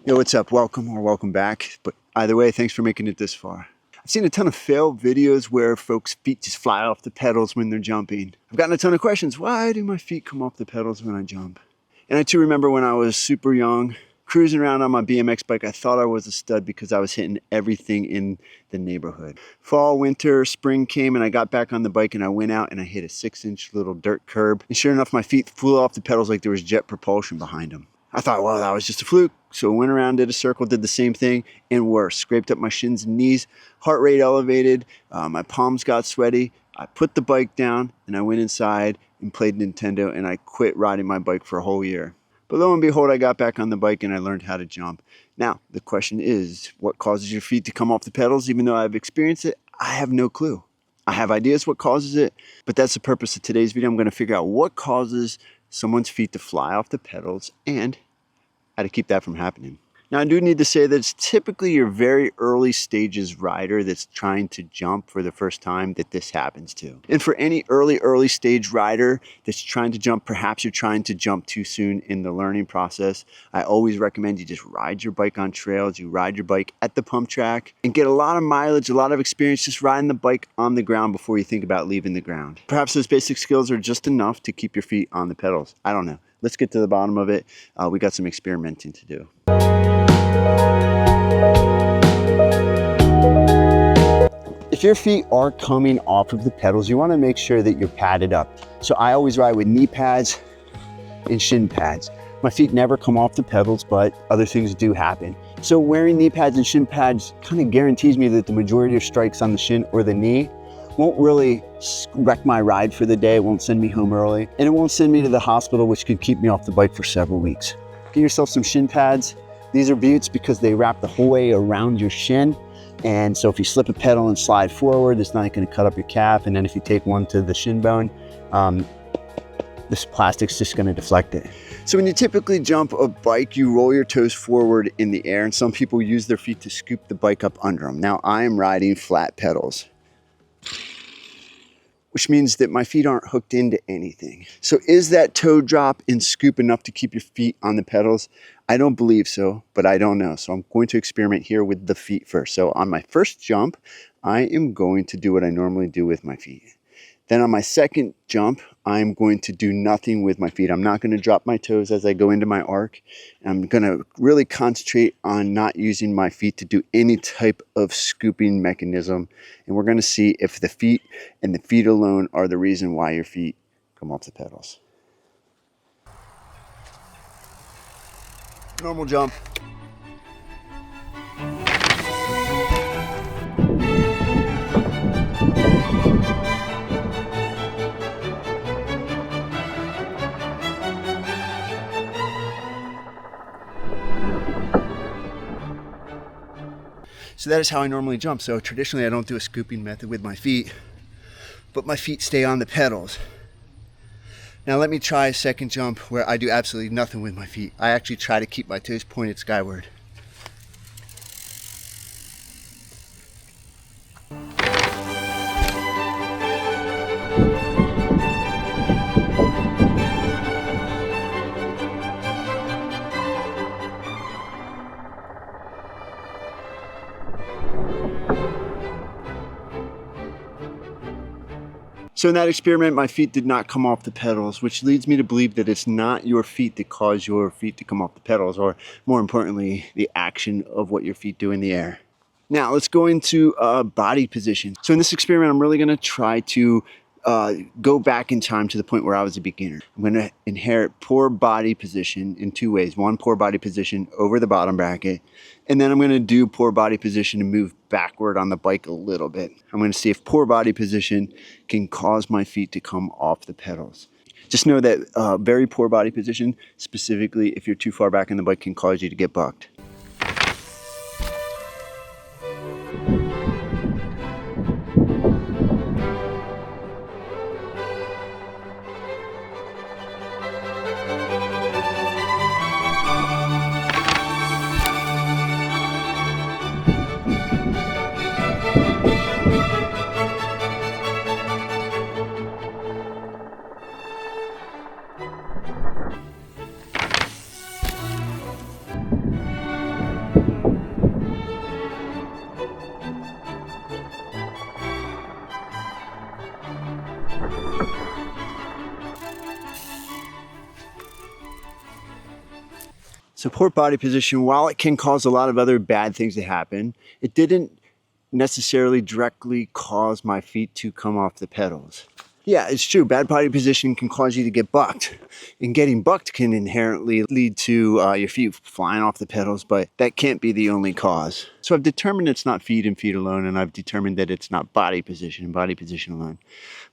Yo, what's up? Welcome or welcome back. But either way, thanks for making it this far. I've seen a ton of fail videos where folks' feet just fly off the pedals when they're jumping. I've gotten a ton of questions. Why do my feet come off the pedals when I jump? And I too remember when I was super young, cruising around on my BMX bike, I thought I was a stud because I was hitting everything in the neighborhood. Fall, winter, spring came and I got back on the bike and I went out and I hit a 6-inch little dirt curb. And sure enough, my feet flew off the pedals like there was jet propulsion behind them. I thought, well, that was just a fluke. So I went around, did a circle, did the same thing, and worse. Scraped up my shins and knees, heart rate elevated, my palms got sweaty. I put the bike down and I went inside and played Nintendo and I quit riding my bike for a whole year. But lo and behold, I got back on the bike and I learned how to jump. Now, the question is, what causes your feet to come off the pedals? Even though I've experienced it, I have no clue. I have ideas what causes it, but that's the purpose of today's video. I'm going to figure out what causes someone's feet to fly off the pedals and how to keep that from happening. Now, I do need to say that it's typically your very early stages rider that's trying to jump for the first time that this happens to. And for any early stage rider that's trying to jump, perhaps you're trying to jump too soon in the learning process, I always recommend you just ride your bike on trails, you ride your bike at the pump track, and get a lot of mileage, a lot of experience just riding the bike on the ground before you think about leaving the ground. Perhaps those basic skills are just enough to keep your feet on the pedals. I don't know. Let's get to the bottom of it. We got some experimenting to do. If your feet are coming off of the pedals, you want to make sure that you're padded up. So I always ride with knee pads and shin pads. My feet never come off the pedals, but other things do happen. So wearing knee pads and shin pads kind of guarantees me that the majority of strikes on the shin or the knee won't really wreck my ride for the day. It won't send me home early, and it won't send me to the hospital, which could keep me off the bike for several weeks. Get yourself some shin pads. These are beauts because they wrap the whole way around your shin. And so if you slip a pedal and slide forward, it's not going to cut up your calf. And then if you take one to the shin bone, this plastic's just going to deflect it. So when you typically jump a bike, you roll your toes forward in the air, and some people use their feet to scoop the bike up under them. Now I am riding flat pedals, which means that my feet aren't hooked into anything. So is that toe drop and scoop enough to keep your feet on the pedals? I don't believe so, but I don't know. So I'm going to experiment here with the feet first. So on my first jump, I am going to do what I normally do with my feet. Then on my second jump, I'm going to do nothing with my feet. I'm not going to drop my toes as I go into my arc. I'm going to really concentrate on not using my feet to do any type of scooping mechanism. And we're going to see if the feet and the feet alone are the reason why your feet come off the pedals. Normal jump. So that is how I normally jump. So traditionally I don't do a scooping method with my feet, but my feet stay on the pedals. Now let me try a second jump where I do absolutely nothing with my feet. I actually try to keep my toes pointed skyward. So in that experiment, my feet did not come off the pedals, which leads me to believe that it's not your feet that cause your feet to come off the pedals, or more importantly, the action of what your feet do in the air. Now let's go into body position. So in this experiment, I'm really gonna try to go back in time to the point where I was a beginner. I'm gonna inherit poor body position in two ways. One, poor body position over the bottom bracket, and then I'm gonna do poor body position and move backward on the bike a little bit. I'm gonna see if poor body position can cause my feet to come off the pedals. Just know that very poor body position, specifically if you're too far back in the bike, can cause you to get bucked. So poor body position, while it can cause a lot of other bad things to happen, it didn't necessarily directly cause my feet to come off the pedals. Yeah, it's true. Bad body position can cause you to get bucked. And getting bucked can inherently lead to your feet flying off the pedals, but that can't be the only cause. So I've determined it's not feet and feet alone, and I've determined that it's not body position and body position alone.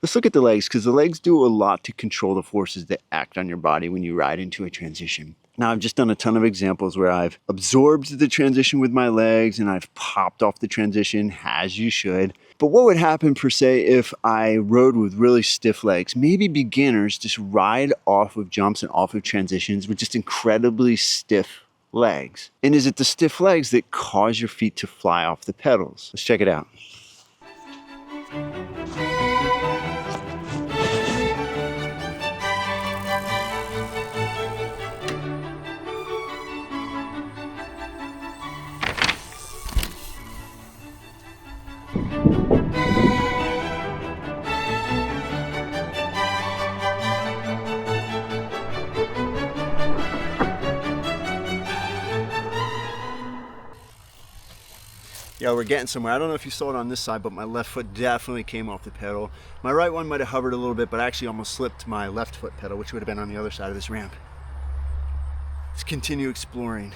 Let's look at the legs, because the legs do a lot to control the forces that act on your body when you ride into a transition. Now, I've just done a ton of examples where I've absorbed the transition with my legs and I've popped off the transition, as you should. But what would happen, per se, if I rode with really stiff legs? Maybe beginners just ride off of jumps and off of transitions with just incredibly stiff legs. And is it the stiff legs that cause your feet to fly off the pedals? Let's check it out. Yeah, we're getting somewhere. I don't know if you saw it on this side, but my left foot definitely came off the pedal. My right one might have hovered a little bit, but I actually almost slipped my left foot pedal, which would have been on the other side of this ramp. Let's continue exploring.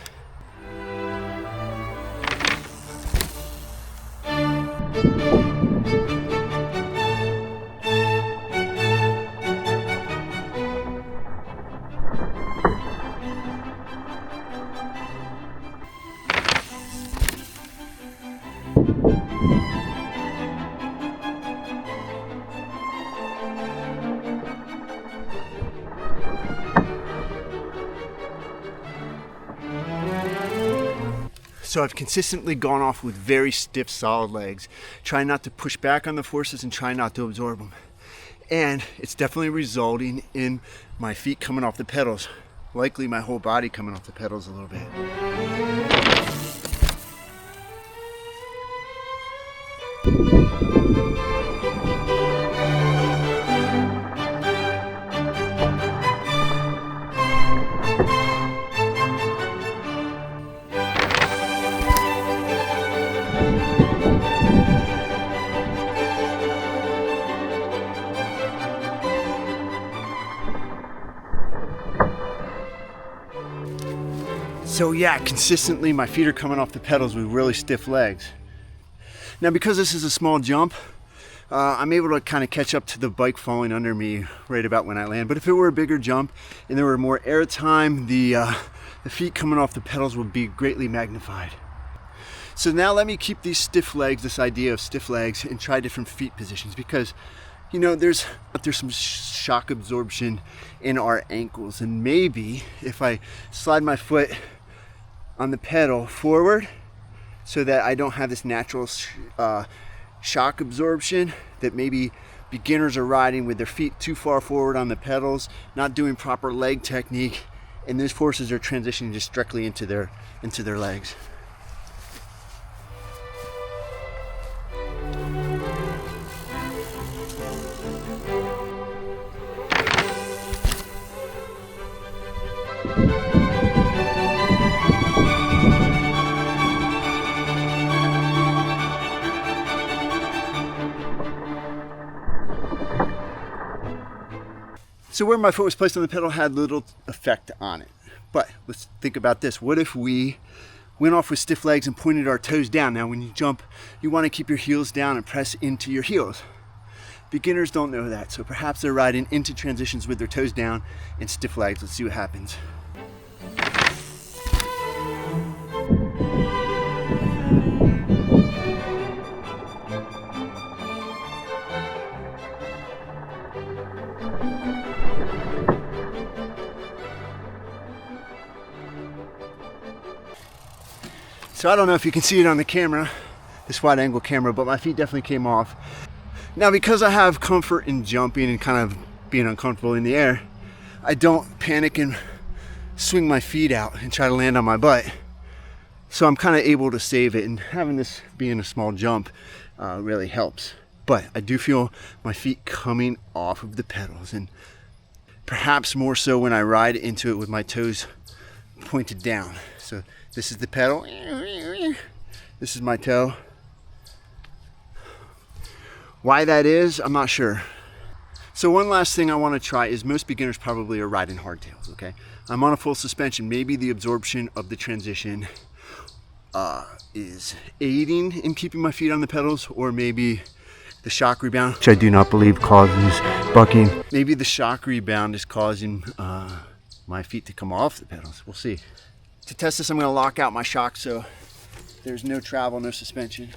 So I've consistently gone off with very stiff, solid legs, trying not to push back on the forces and trying not to absorb them. And it's definitely resulting in my feet coming off the pedals, likely my whole body coming off the pedals a little bit. So yeah, consistently my feet are coming off the pedals with really stiff legs. Now because this is a small jump, I'm able to kind of catch up to the bike falling under me right about when I land. But if it were a bigger jump and there were more air time, the feet coming off the pedals would be greatly magnified. So now let me keep these stiff legs, this idea of stiff legs, and try different feet positions, because you know, there's some shock absorption in our ankles, and maybe if I slide my foot on the pedal forward so that I don't have this natural shock absorption that maybe beginners are riding with their feet too far forward on the pedals, not doing proper leg technique, and those forces are transitioning just directly into their legs. So where my foot was placed on the pedal had little effect on it. But let's think about this. What if we went off with stiff legs and pointed our toes down? Now when you jump, you want to keep your heels down and press into your heels. Beginners don't know that, so perhaps they're riding into transitions with their toes down and stiff legs. Let's see what happens. So I don't know if you can see it on the camera, this wide angle camera, but my feet definitely came off. Now because I have comfort in jumping and kind of being uncomfortable in the air, I don't panic and swing my feet out and try to land on my butt. So I'm kind of able to save it, and having this being a small jump really helps. But I do feel my feet coming off of the pedals, and perhaps more so when I ride into it with my toes pointed down. So this is the pedal. This is my toe. Why that is, I'm not sure. So one last thing I want to try is most beginners probably are riding hardtails, okay? I'm on a full suspension. Maybe the absorption of the transition is aiding in keeping my feet on the pedals, or maybe the shock rebound, which I do not believe causes bucking. Maybe the shock rebound is causing my feet to come off the pedals. We'll see. To test this, I'm going to lock out my shock so there's no travel, no suspension.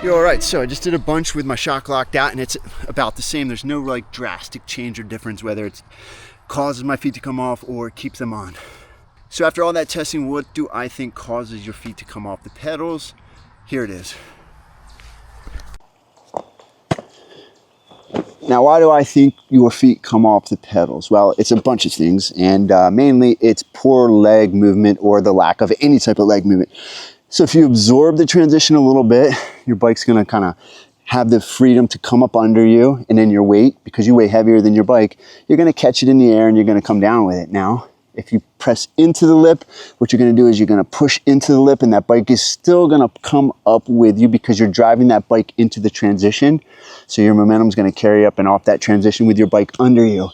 All right, so I just did a bunch with my shock locked out, and it's about the same. There's no like drastic change or difference whether it causes my feet to come off or keeps them on. So after all that testing, what do I think causes your feet to come off the pedals? Here it is. Now, why do I think your feet come off the pedals? Well, it's a bunch of things, and mainly it's poor leg movement or the lack of any type of leg movement. So if you absorb the transition a little bit, your bike's gonna kind of have the freedom to come up under you, and then your weight, because you weigh heavier than your bike, you're gonna catch it in the air and you're gonna come down with it. Now, if you press into the lip, what you're gonna do is you're gonna push into the lip, and that bike is still gonna come up with you because you're driving that bike into the transition. So your momentum is gonna carry up and off that transition with your bike under you.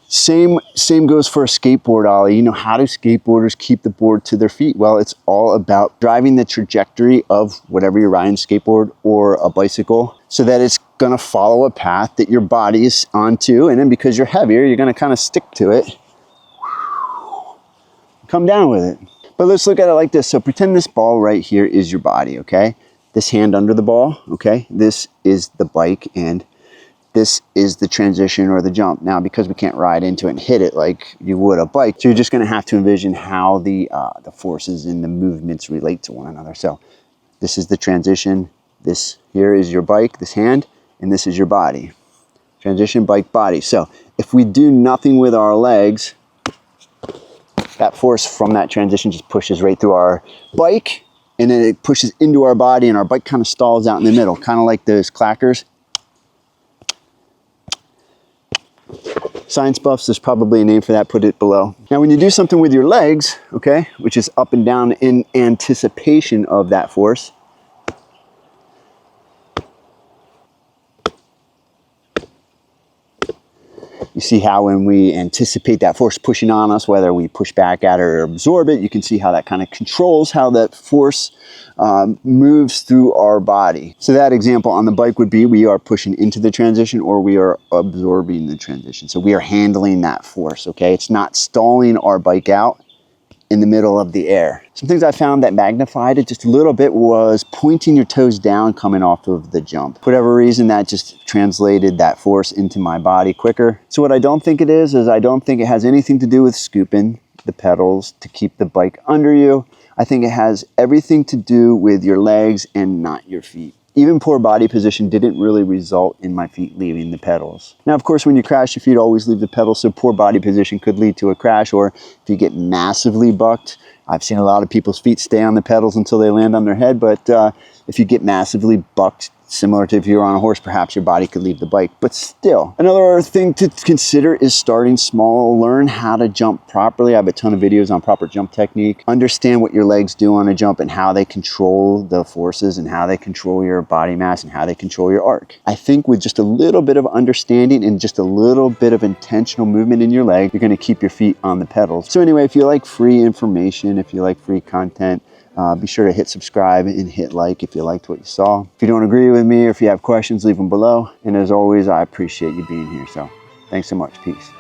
Same goes for a skateboard ollie. You know, how do skateboarders keep the board to their feet? Well, it's all about driving the trajectory of whatever you're riding, skateboard or a bicycle, so that it's gonna follow a path that your body is onto, and then because you're heavier, you're gonna kind of stick to it. Come down with it. But let's look at it like this. So pretend this ball right here is your body, okay? This hand under the ball, okay? This is the bike, and this is the transition or the jump. Now, because we can't ride into it and hit it like you would a bike, so you're just gonna have to envision how the forces and the movements relate to one another. So this is the transition. This here is your bike, this hand, and this is your body. Transition, bike, body. So if we do nothing with our legs, that force from that transition just pushes right through our bike, and then it pushes into our body, and our bike kind of stalls out in the middle, kind of like those clackers. Science buffs, there's probably a name for that, put it below. Now when you do something with your legs, okay, which is up and down in anticipation of that force, you see how when we anticipate that force pushing on us, whether we push back at it or absorb it, you can see how that kind of controls how that force moves through our body. So that example on the bike would be we are pushing into the transition or we are absorbing the transition. So we are handling that force, okay? It's not stalling our bike out in the middle of the air. Some things I found that magnified it just a little bit was pointing your toes down coming off of the jump. For whatever reason, that just translated that force into my body quicker. So what I don't think it is I don't think it has anything to do with scooping the pedals to keep the bike under you. I think it has everything to do with your legs and not your feet. Even poor body position didn't really result in my feet leaving the pedals. Now, of course, when you crash, your feet always leave the pedals, so poor body position could lead to a crash, or if you get massively bucked, I've seen a lot of people's feet stay on the pedals until they land on their head, but if you get massively bucked, similar to if you're on a horse, perhaps your body could leave the bike, but still. Another thing to consider is starting small. Learn how to jump properly. I have a ton of videos on proper jump technique. Understand what your legs do on a jump and how they control the forces and how they control your body mass and how they control your arc. I think with just a little bit of understanding and just a little bit of intentional movement in your leg, you're gonna keep your feet on the pedals. So anyway, if you like free information, if you like free content, be sure to hit subscribe and hit like if you liked what you saw. If you don't agree with me or if you have questions, leave them below. And as always, I appreciate you being here. So thanks so much. Peace.